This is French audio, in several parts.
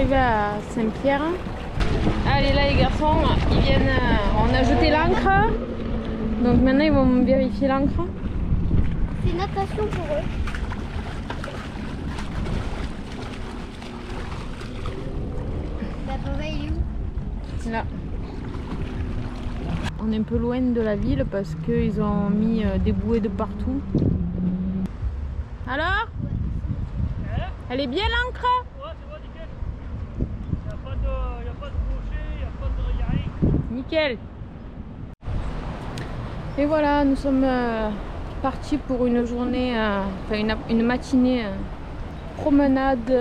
arrivé à Saint-Pierre. Allez, là les garçons, ils viennent. On a jeté l'ancre. Donc maintenant ils vont vérifier l'ancre. C'est natation pour eux. Papa, il est où? Là. On est un peu loin de la ville parce qu'ils ont mis des bouées de partout. Alors? Elle est bien l'ancre? Ouais, c'est bon, nickel. Il n'y a pas de rocher, il n'y a pas de rien. Nickel. Et voilà, nous sommes partis pour une journée, enfin une matinée promenade,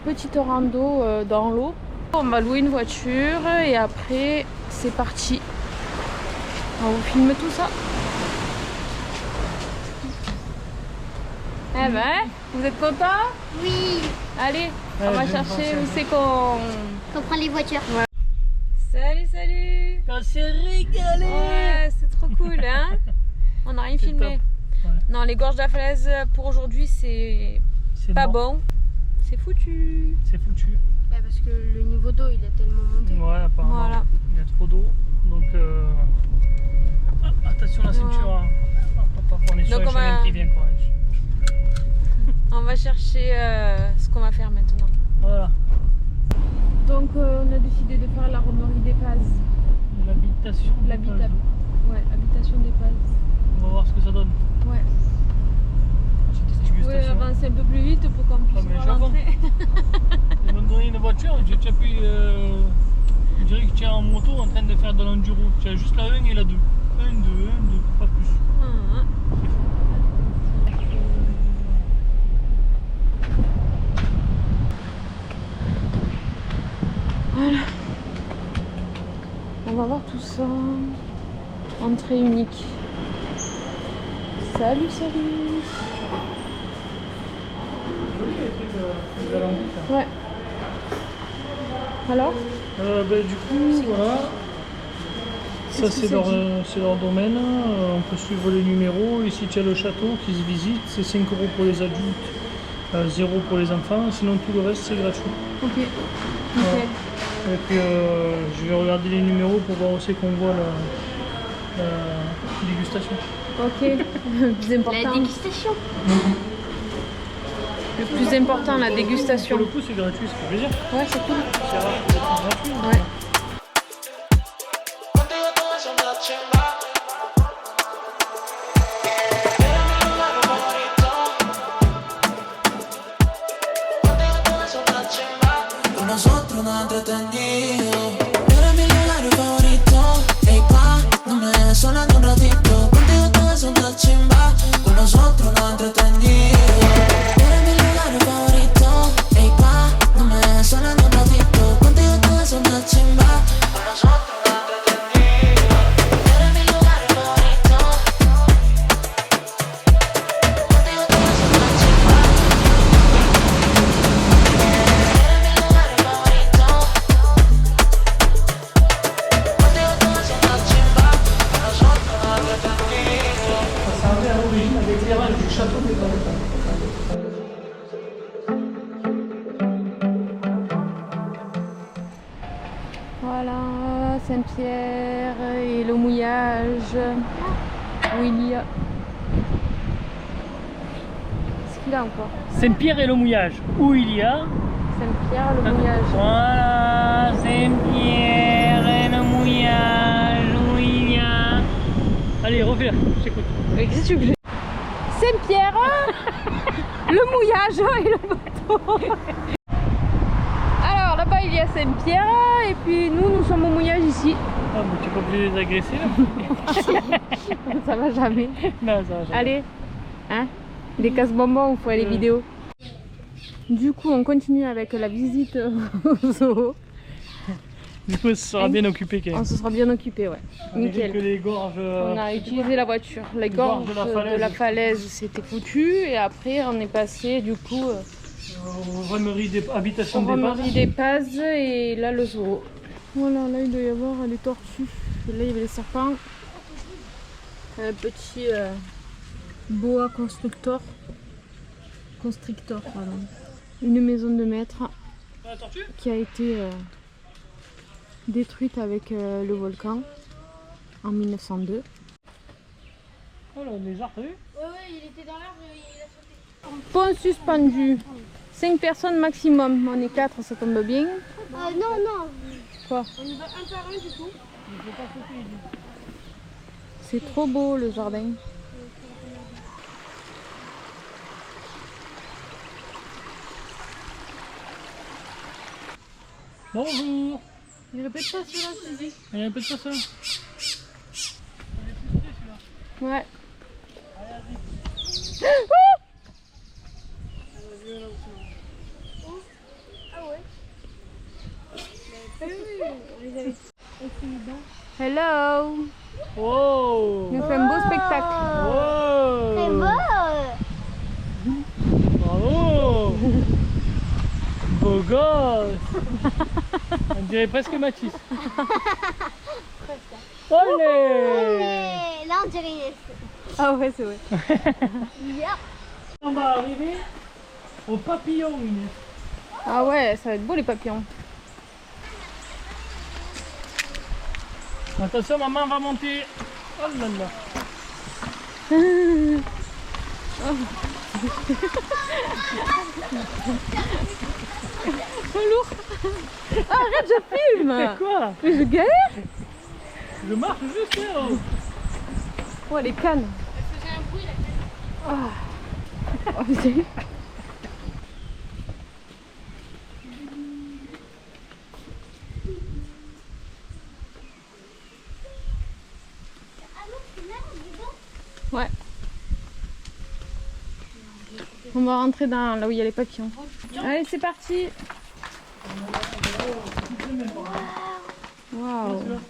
petite rando dans l'eau. On va louer une voiture et après c'est parti. On vous filme tout ça. Eh ben, vous êtes contents? Oui. Allez, on va chercher où c'est qu'on prend les voitures. Ouais. Salut, salut. On s'est régalé. Ouais, c'est trop cool, hein. On n'a rien filmé. Ouais. Non, les gorges de la falaise pour aujourd'hui, c'est pas bon. C'est foutu. C'est foutu. Ouais, parce que le niveau d'eau, il est tellement monté. Ouais, apparemment. Voilà. Il y a trop d'eau. Donc, attention à la ceinture. Hein. On est sur Donc un chemin qui vient, quoi. On va chercher ce qu'on va faire maintenant. Voilà. Donc, on a décidé de faire la romerie des Pazes. L'habitation. Ouais, habitation des Pazes. On va voir ce que ça donne. Ouais. Petite Vous pouvez dégustation. avancer un peu plus vite pour qu'on puisse rentrer. Ils m'ont donné une voiture, j'ai déjà pu. Je dirais que tu es en moto en train de faire de l'enduro. Tu as juste la 1 et la 2. 1, 2, 1, 2, pas plus. Voilà. On va voir tout ça. Entrée unique. Salut, salut. Ouais. Alors? Du coup, voilà. Ça, c'est leur domaine. On peut suivre les numéros. Ici, tu as le château qui se visite. C'est 5 € pour les adultes, 0 pour les enfants. Sinon, tout le reste, c'est gratuit. Ok. Nickel. Voilà. Et puis, je vais regarder les numéros pour voir aussi qu'on voit la dégustation. Ok. Le plus important. La dégustation. Le plus important, la dégustation. Pour le coup, c'est gratuit, ça fait plaisir. Ouais, c'est cool. C'est rare que c'est gratuit. Ouais. Nosotros no entretenido. Eres mi lugar favorito. Ey, pa, no me dejes sola ni un ratito. Contigo todo es una chimba. Con nosotros no entretenido. Eres mi lugar favorito. Ey, pa, no me dejes sola ni un ratito. Contigo todo es una chimba. Con nosotros no entretenido. Eres mi lugar favorito. Contigo todo es una chimba. Ça servait à l'origine à l'éclairage du château des Balkans. Voilà, Saint-Pierre et le mouillage. Où il y a. Qu'est-ce qu'il a encore? Saint-Pierre et le mouillage. Où il y a. Saint-Pierre, le mouillage. Voilà, Saint-Pierre et le mouillage. Où il y a. Allez, refais, j'écoute. Qu'est-ce que tu veux? Saint-Pierre, le mouillage et le bateau. Alors là-bas il y a Saint-Pierre et puis nous sommes au mouillage ici. Ah, mais tu es pas obligé de les agresser là. Ça va jamais. Non, ça va jamais. Allez, hein? Des casse-bonbons ou faut aller vidéo. Du coup on continue avec la visite au zoo. Du coup, on se sera bien occupé quand même. On se sera bien occupé, ouais. Nickel. Que les gorges. On a utilisé la voiture. Les gorges de la falaise, c'était foutu. Et après, on est passé du coup Romerie des habitations au des Romerie des Pazes et là le zoo. Voilà, là il doit y avoir les tortues. Et là il y avait les serpents. Un petit boa constrictor. Constrictor, pardon. Une maison de maître. Ah, la tortue? qui a été détruite avec le volcan en 1902. Oh là, les arbres, t'as vu? Ouais, il était dans l'arbre, il a sauté. Pont suspendu. 5 personnes maximum. On est 4, ça tombe bien. Non. Quoi? On y va un par un du coup. Il faut pas sauter, il dit. C'est trop beau le jardin. Bonjour. Il répète pas celui-là, Suzy. Il répète pas ça. Ouais. Hello. Oh. Il nous fait un beau spectacle. C'est Oh. beau. Bravo. Beau gosse. On dirait presque Mathis. Olé. Mais là on dirait Inès. Ah ouais, c'est vrai. Yep. On va arriver au papillon, Inès. Ah ouais, ça va être beau les papillons. Attention, maman va monter. Oh là là. C'est lourd. Arrête, je filme. C'est quoi? Mais je galère. Je marche juste là. Oh. Oh, les cannes. Elle faisait un bruit la canne. Oh, c'est... Ah non, c'est là, dedans. Ouais. On va rentrer dans là où il y a les papillons. Allez, c'est parti. Waouh.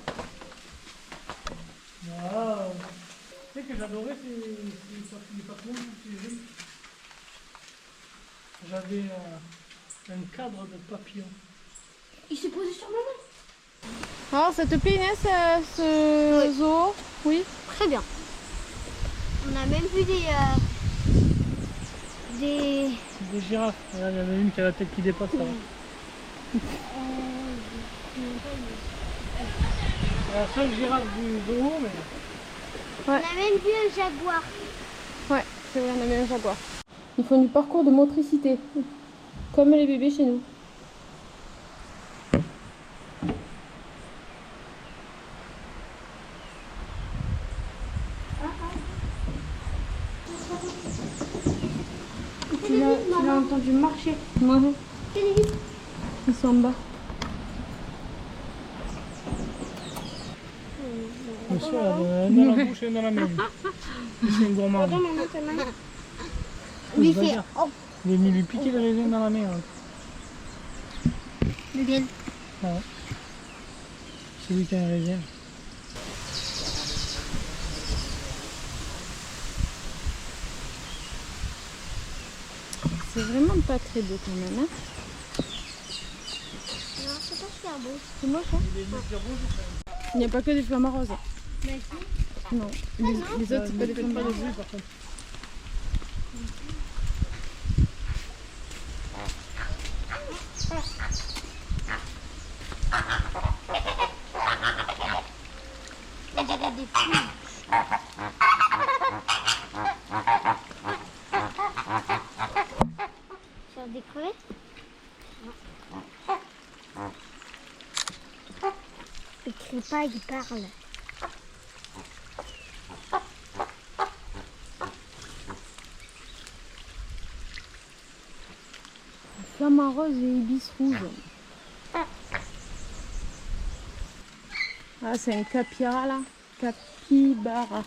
Waouh. Tu sais que j'adorais ces papillons. J'avais un cadre de papillons. Il s'est posé sur ma main. Alors, ça te plaît Inès, ce zoo? Oui. Très bien. On a même vu des Des girafes. Regarde, il y en a une qui a la tête qui dépasse là. C'est la seule girafe du zoo, mais. On a même vu un jaguar. Ouais, c'est vrai, on a mis un jaguar. Ils font du parcours de motricité, comme les bébés chez nous. Tu l'as entendu marcher. Ouais. Ils sont en bas. Le soir, un dans la bouche et un dans la main. C'est un gourmand. Lui fait oh, Il est venu lui piquer le raisin dans la main. Hein. le bien. Ouais. C'est lui qui a un raisin. C'est vraiment pas très beau quand même. Hein. Non, c'est pas super beau. C'est moche, hein? Il n'y a pas que des flamants roses. Mais si. Non. Les autres, c'est pas des flamants roses. Par contre. On dirait des poules. Sur des crevettes. Il crie pas, il parle. Flamant rose et ibis rouge. Ah, c'est un capybara là. Capybara.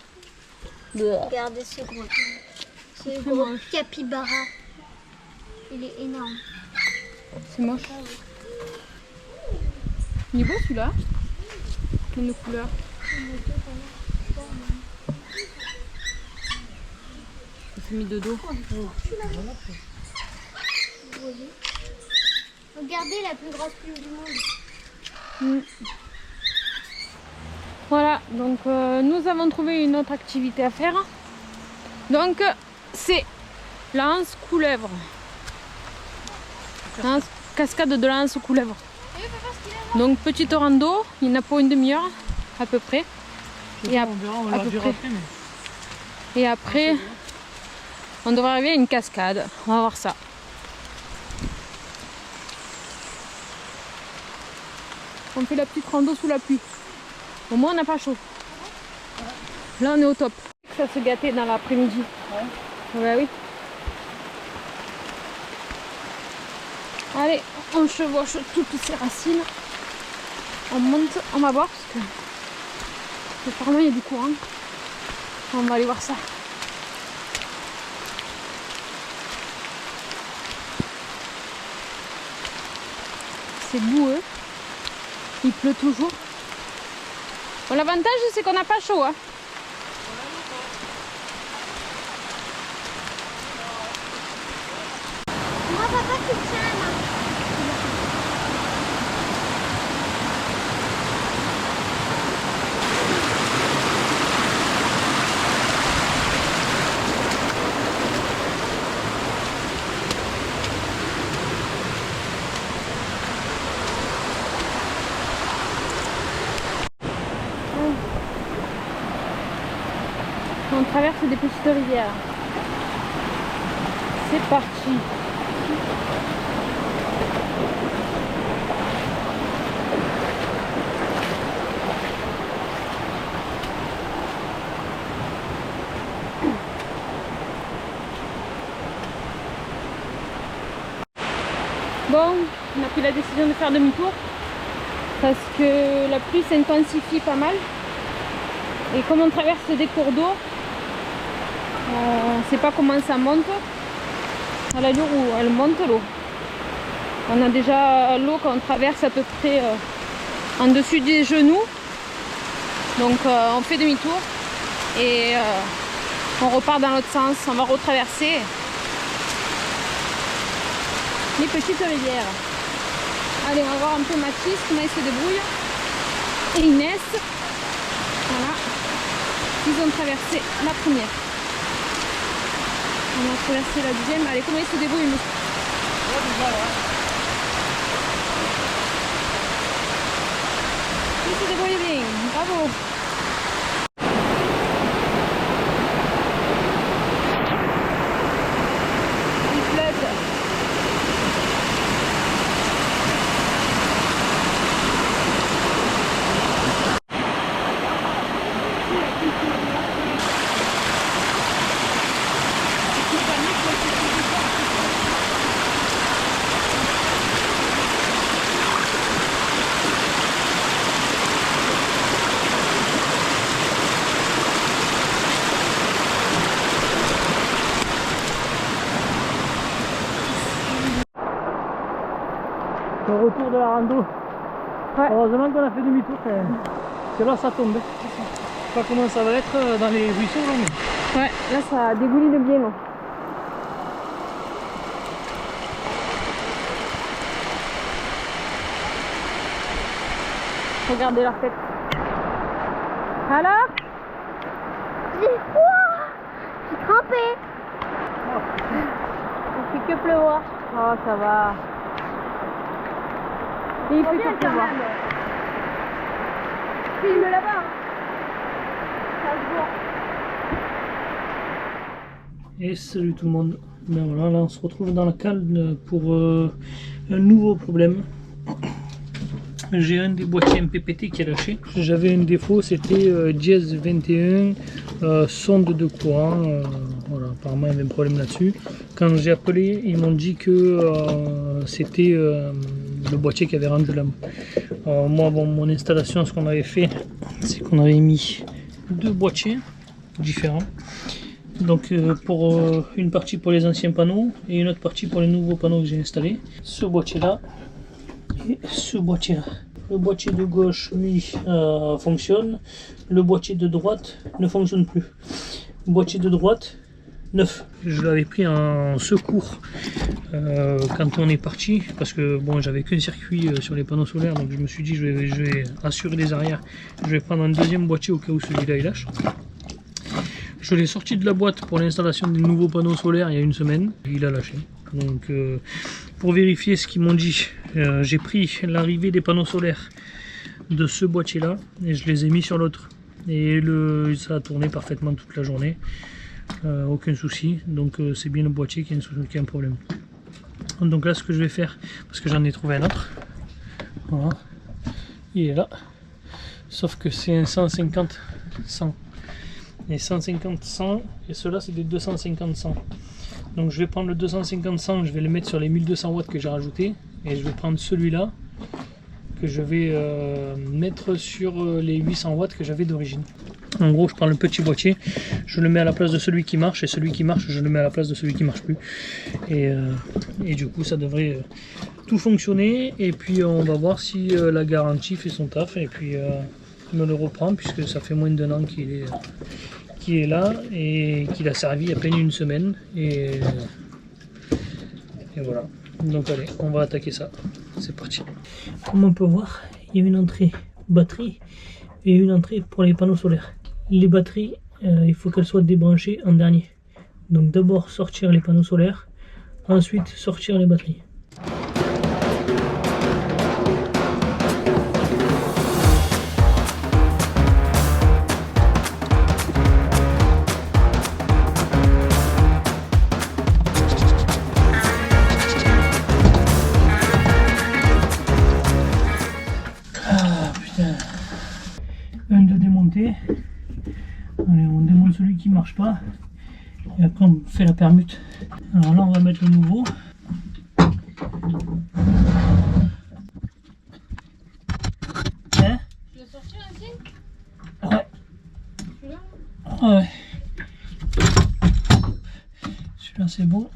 Bleh. Regardez ce gros. Ce gros capybara. Il est énorme. C'est moche. Il est beau celui-là. Plein de couleurs. Il s'est mis de dos. Regardez la plus grosse plume du monde. Voilà, donc nous avons trouvé une autre activité à faire. Donc c'est la hanse couleuvre. La hanse cascade de l'Anse aux Couleuvres. Donc petite rando, il y en a pour une demi-heure à peu près. Et, on verra, on la verra après. Et après, on devrait arriver à une cascade. On va voir ça. On fait la petite rando sous la pluie. Au moins on n'a pas chaud. Là on est au top. Ça se gâtait dans l'après-midi. Ouais. Bah oui. Allez, on chevauche toutes ces racines. On monte, on va voir parce que apparemment il y a du courant. On va aller voir ça. C'est boueux. Il pleut toujours. Bon, l'avantage c'est qu'on n'a pas chaud. Hein. Moi, papa, tu tiens la main. On traverse des petites rivières. C'est parti. Bon, on a pris la décision de faire demi-tour parce que la pluie s'intensifie pas mal et comme on traverse des cours d'eau, on ne sait pas comment ça monte, à l'allure où elle monte l'eau. On a déjà l'eau quand on traverse à peu près en dessus des genoux, donc on fait demi-tour et on repart dans l'autre sens, on va retraverser les petites rivières. Allez, on va voir un peu Mathis, comment il se débrouille. Et Inès. Voilà. Ils ont traversé la première. On va traverser la deuxième. Allez, comment il se débrouille, monsieur? Il se débrouille bien. Bravo. Le retour de la rando. Ouais. Heureusement qu'on a fait demi-tour. C'est là ça tombe. Je sais pas comment ça va être dans les ruisseaux là, mais... Ouais, là ça dégouline bien. Là. Regardez leur tête. Alors? J'ai froid. Je suis trempée. Il fait que pleuvoir. Oh, ça va. Il fait que pleuvoir. Filme là-bas. Ça se voit. Et salut tout le monde. Ben voilà, là on se retrouve dans la cale pour un nouveau problème. J'ai un des boîtiers MPPT qui est lâché. J'avais un défaut, c'était dièse 21, sonde de courant. Voilà, apparemment il y avait un problème là-dessus. Quand j'ai appelé, ils m'ont dit que c'était le boîtier qui avait rendu la... moi, bon, mon installation, ce qu'on avait fait, c'est qu'on avait mis deux boîtiers différents. Donc pour une partie pour les anciens panneaux et une autre partie pour les nouveaux panneaux que j'ai installés. Ce boîtier là et ce boîtier là. Le boîtier de gauche lui fonctionne, le boîtier de droite ne fonctionne plus. Le boîtier de droite neuf. Je l'avais pris en secours quand on est parti parce que bon, j'avais qu'un circuit sur les panneaux solaires, donc je me suis dit je vais assurer les arrières, je vais prendre un deuxième boîtier au cas où celui-là il lâche. Je l'ai sorti de la boîte pour l'installation des nouveaux panneaux solaires il y a une semaine, il a lâché. Donc pour vérifier ce qu'ils m'ont dit, j'ai pris l'arrivée des panneaux solaires de ce boîtier là et je les ai mis sur l'autre. Et ça a tourné parfaitement toute la journée, aucun souci. Donc c'est bien le boîtier qui a un problème. Donc là ce que je vais faire, parce que j'en ai trouvé un autre, voilà, il est là, sauf que c'est un 150-100 et 150-100 et ceux-là c'est des 250-100. Donc je vais prendre le 250-100, je vais le mettre sur les 1200 watts que j'ai rajouté et je vais prendre celui-là que je vais mettre sur les 800 watts que j'avais d'origine. En gros, je prends le petit boîtier, je le mets à la place de celui qui marche, et celui qui marche, je le mets à la place de celui qui marche plus. Et du coup, ça devrait tout fonctionner. Et puis, on va voir si la garantie fait son taf. Et puis, il me le reprend, puisque ça fait moins d'1 an qu'il est là et qu'il a servi il y a à peine une semaine. Et voilà. Donc, allez, on va attaquer ça. C'est parti. Comme on peut voir, il y a une entrée batterie et une entrée pour les panneaux solaires. Les batteries, il faut qu'elles soient débranchées en dernier. Donc d'abord sortir les panneaux solaires, ensuite sortir les batteries. Ah putain. Un de démonter. Allez, on démonte celui qui marche pas et après on fait la permute. Alors là on va mettre le nouveau. Hein? Tu l'as sorti ainsi? Ouais. Celui-là? Ouais. Celui-là c'est bon.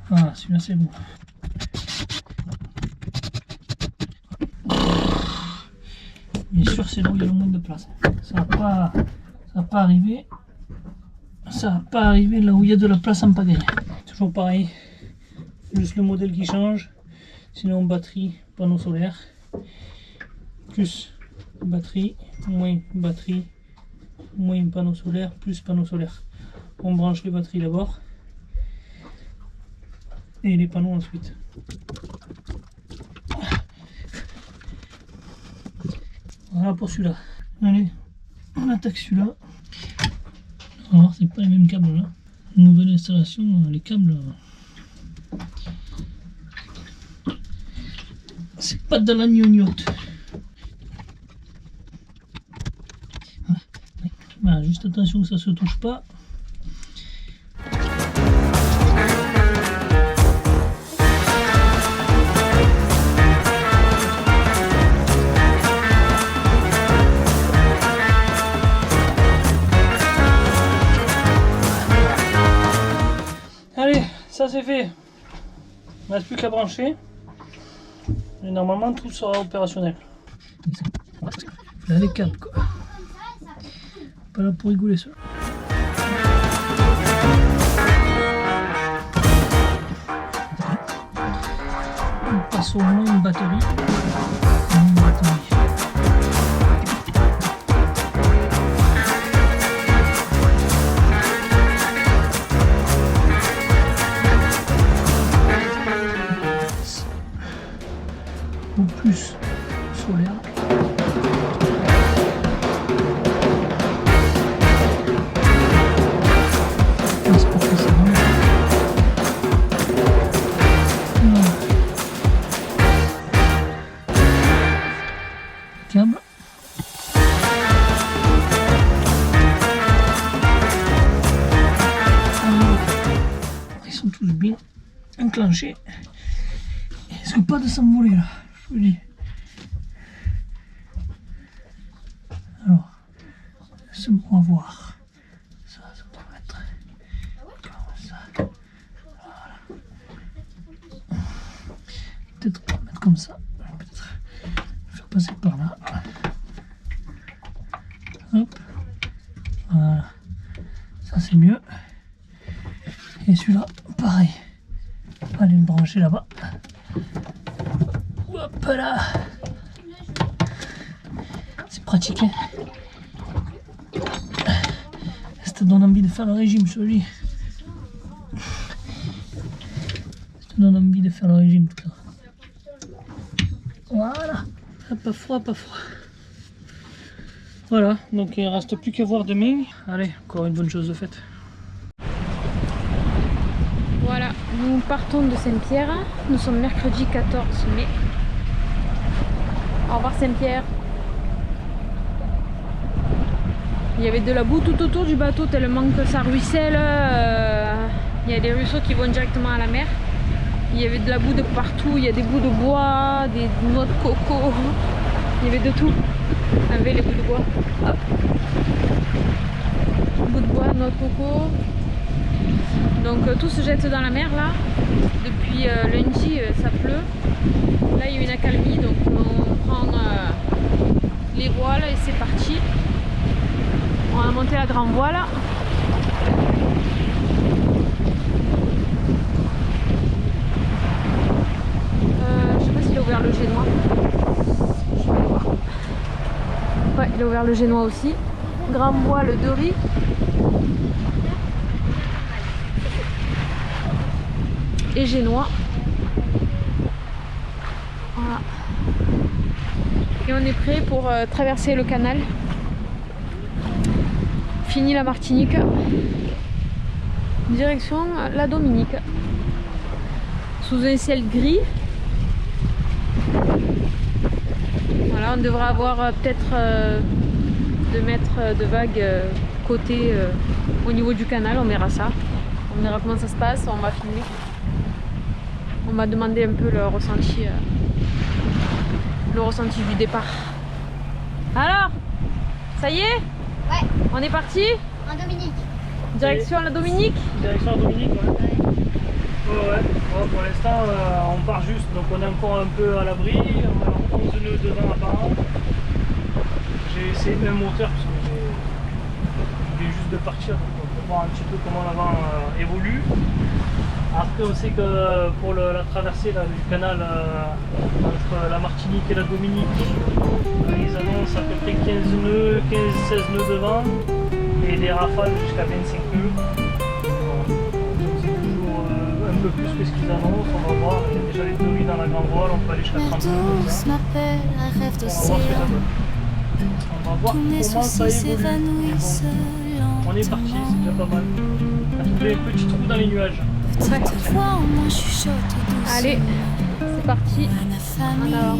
Voilà, celui-là c'est bon. Bien sûr, c'est là où il y a le moins de place. Ça va pas arriver. Ça va pas arriver là où il y a de la place en pagaille. Toujours pareil. Juste le modèle qui change. Sinon batterie, panneau solaire. Plus batterie, moins panneau solaire, plus panneau solaire. On branche les batteries d'abord. Et les panneaux ensuite. Voilà pour celui-là. Allez, on attaque celui-là. Alors, c'est pas les mêmes câbles là. Nouvelle installation, les câbles. C'est pas de la gnognotte. Voilà, juste attention que ça se touche pas. Allez, ça c'est fait. Il ne reste plus qu'à brancher. Et normalement tout sera opérationnel. Là les câbles quoi. Pas là pour rigoler ça. On passe au moins une batterie. Ou plus solaire. Transporter ça. Câble. Ils sont tous bien enclenchés. Est-ce que pas de s'envoler là? Je vous dis. Alors, laissez-moi voir. Ça doit être comme ça. Voilà. Peut-être on va mettre comme ça. Peut-être faire passer par là. Hop. Voilà. Ça c'est mieux. Et celui-là, pareil. On va aller le brancher là-bas. Hop là. C'est pratique. Hein, ça te donne envie de faire le régime, je te dis. faire le régime tout ça. Voilà. Ah, pas froid, pas froid. Voilà, donc il ne reste plus qu'à voir demain. Allez, encore une bonne chose de faite. Voilà, nous partons de Saint-Pierre. Nous sommes mercredi 14 mai. Au revoir Saint-Pierre. Il y avait de la boue tout autour du bateau tellement que ça ruisselle. Il y a des ruisseaux qui vont directement à la mer. Il y avait de la boue de partout. Il y a des bouts de bois, des noix de coco. Il y avait de tout. Avec les bouts de bois. Hop. Bout de bois, noix de coco. Donc tout se jette dans la mer là. Depuis lundi ça pleut. Là il y a une accalmie donc on prend les voiles et c'est parti. On a monté la grande voile. Je sais pas s'il a ouvert le génois. Je vais aller voir. Ouais, il a ouvert le génois aussi. Grande voile de riz. Et génois. Voilà. Et on est prêt pour traverser le canal. Fini la Martinique. Direction la Dominique. Sous un ciel gris. Voilà, on devrait avoir peut-être 2 mètres de vagues côté au niveau du canal. On verra ça. On verra comment ça se passe. On va filmer. On m'a demandé un peu le ressenti du départ. Alors, ça y est? Ouais. On est parti? En Dominique. Direction la Dominique? Direction Dominique, ouais. Ouais. Bon, pour l'instant, on part juste, donc on est encore un peu à l'abri. On a 11 nœuds devant apparemment. J'ai essayé de même hauteur parce que je viens juste de partir, donc on peut voir un petit peu comment l'avant évolue. Après on sait que pour la traversée là, du canal entre la Martinique et la Dominique, ils annoncent à peu près 15 nœuds, 15-16 nœuds devant et des rafales jusqu'à 25 nœuds. Donc c'est toujours un peu plus que ce qu'ils annoncent, on va voir. Il y a déjà les théories dans la grande voile, on peut aller jusqu'à 30 nœuds. On va voir ce que ça donne. On va voir comment ça évolue. Bon, on est parti, c'est déjà pas mal. On a trouvé un petit trou dans les nuages. Allez, c'est parti. En avant.